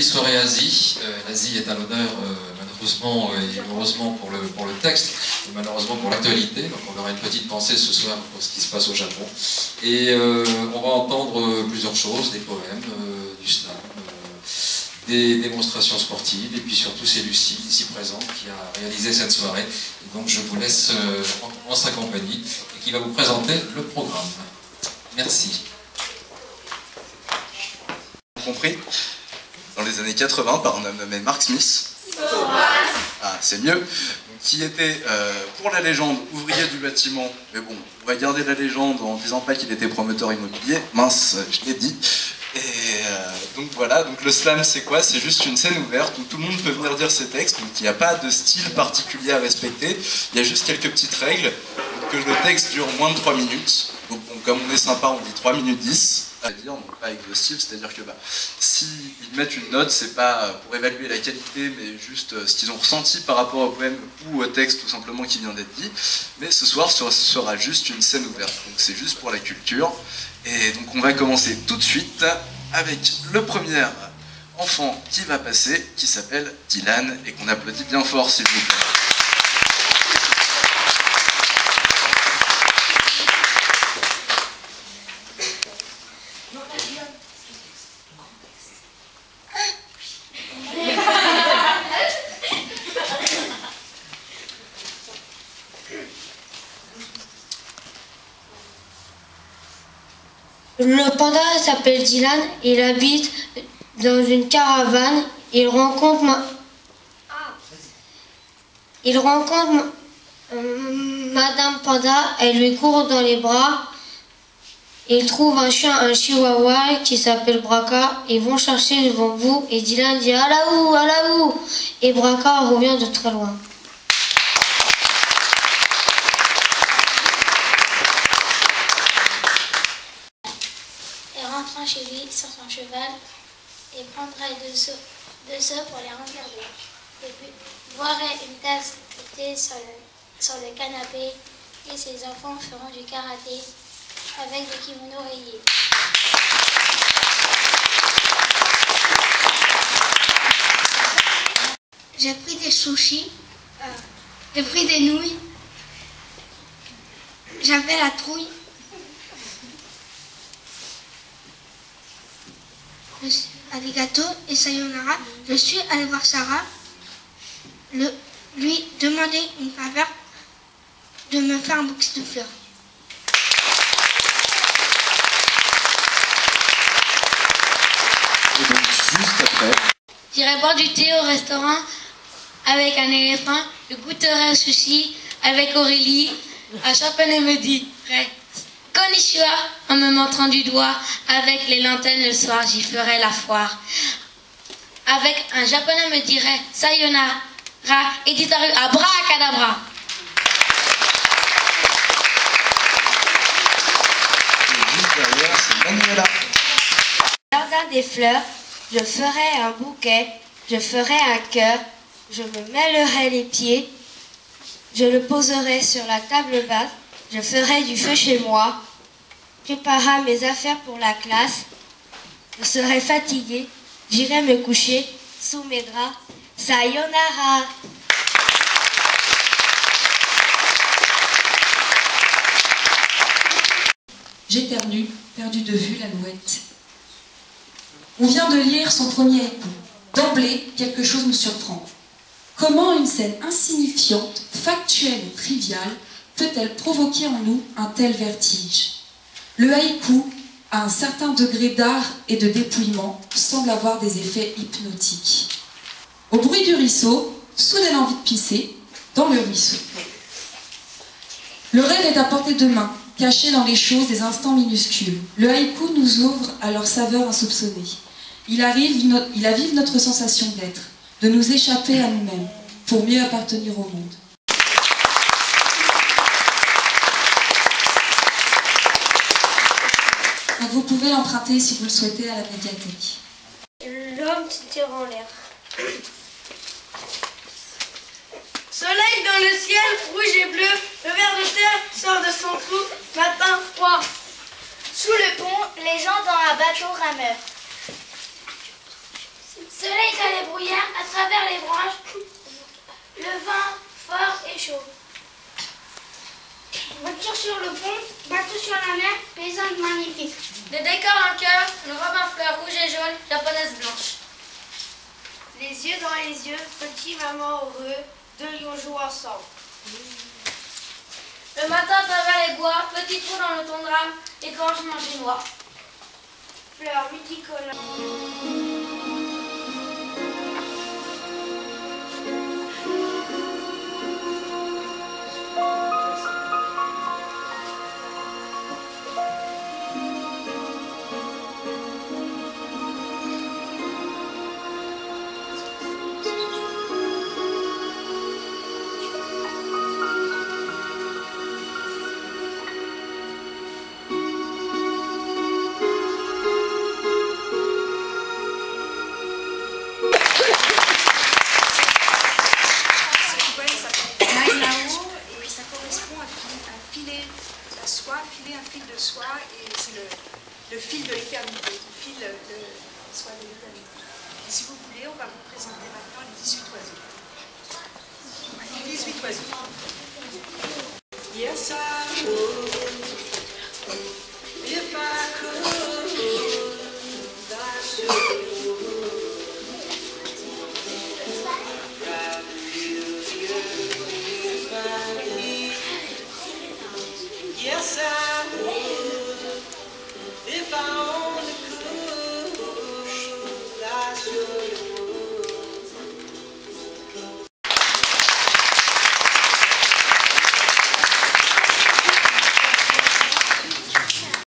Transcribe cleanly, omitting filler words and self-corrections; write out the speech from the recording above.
soirée Asie. L'Asie est à l'honneur, malheureusement et heureusement pour le texte, et malheureusement pour l'actualité. Donc on aura une petite pensée ce soir pour ce qui se passe au Japon. Et on va entendre plusieurs choses, des poèmes, du slam, des démonstrations sportives, et puis surtout c'est Lucie, ici présente, qui a réalisé cette soirée. Et donc je vous laisse en sa compagnie, et qui va vous présenter le programme. Merci. Compris dans les années 80 par un homme nommé Mark Smith. Ah, c'est mieux. Donc, qui était, pour la légende, ouvrier du bâtiment. Mais bon, on va garder la légende en disant pas qu'il était promoteur immobilier. Mince, je l'ai dit. Et donc voilà, donc le slam c'est quoi? C'est juste une scène ouverte où tout le monde peut venir dire ses textes, donc il n'y a pas de style particulier à respecter, il y a juste quelques petites règles, donc que le texte dure moins de 3 minutes, donc bon, comme on est sympa on dit 3 minutes 10, à dire, donc pas exhaustif, c'est-à-dire que s'ils mettent une note, c'est pas pour évaluer la qualité, mais juste ce qu'ils ont ressenti par rapport au poème ou au texte tout simplement qui vient d'être dit, mais ce soir ce sera juste une scène ouverte, donc c'est juste pour la culture. Et donc on va commencer tout de suite avec le premier enfant qui va passer, qui s'appelle Dylan, et qu'on applaudit bien fort s'il vous plaît. Le panda s'appelle Dylan, il habite dans une caravane, il rencontre Madame Panda, elle lui court dans les bras, il trouve un chien, un chihuahua qui s'appelle Braca, ils vont chercher le bambou et Dylan dit « à là où ?» et Braca revient de très loin. Rentrant chez lui sur son cheval et prendrait deux œufs pour les regarder. Et puis boirait une tasse de thé sur le canapé et ses enfants feront du karaté avec des kimonos rayés. J'ai pris des sushis, j'ai pris des nouilles, j'avais la trouille. Arigato et sayonara. Je suis allée voir Sarah, lui demander une faveur de me faire un bouquet de fleurs. Et donc juste après... J'irai boire du thé au restaurant avec un éléphant, je goûterai un sushi avec Aurélie. Un japonais me dit Konnichiwa en me montrant du doigt. Avec les lanternes le soir, j'y ferai la foire. Avec un japonais me dirait sayonara et disparu abracadabra. Et juste derrière, c'est Manuela. Jardin des fleurs, je ferai un bouquet, je ferai un cœur, je me mêlerai les pieds, je le poserai sur la table basse, je ferai du feu chez moi, préparerai mes affaires pour la classe, je serai fatiguée, j'irai me coucher sous mes draps. Sayonara. J'éternue, perdu de vue l'alouette. On vient de lire son premier époux. D'emblée, quelque chose nous surprend. Comment une scène insignifiante, factuelle et triviale peut-elle provoquer en nous un tel vertige? Le haïku, à un certain degré d'art et de dépouillement, semble avoir des effets hypnotiques. Au bruit du ruisseau, soudaine envie de pisser dans le ruisseau. Le rêve est à portée de main, caché dans les choses des instants minuscules. Le haïku nous ouvre à leur saveur insoupçonnée. Il avive notre sensation d'être, de nous échapper à nous-mêmes, pour mieux appartenir au monde. Donc vous pouvez l'emprunter si vous le souhaitez à la médiathèque. L'homme qui tire en l'air. Soleil dans le ciel, rouge et bleu, le ver de terre sort de son trou, matin froid. Sous le pont, les gens dans un bateau rameur. Soleil les brouillards, à travers les branches, le vent fort et chaud. Voiture sur le pont, bateau sur la mer, paysage magnifique. Des décors en cœur, une robe en fleurs rouge et jaune, japonaise blanche. Les yeux dans les yeux, petit maman heureux, deux lions jouent ensemble. Le matin, à travers les bois, petit trou dans le tundra, égorgement chinois. Fleurs multicolores. Filer un fil de soie et c'est le fil de l'éternité, le fil de soie de l'éternité. Et si vous voulez, on va vous présenter maintenant les 18 oiseaux. Les 18 oiseaux.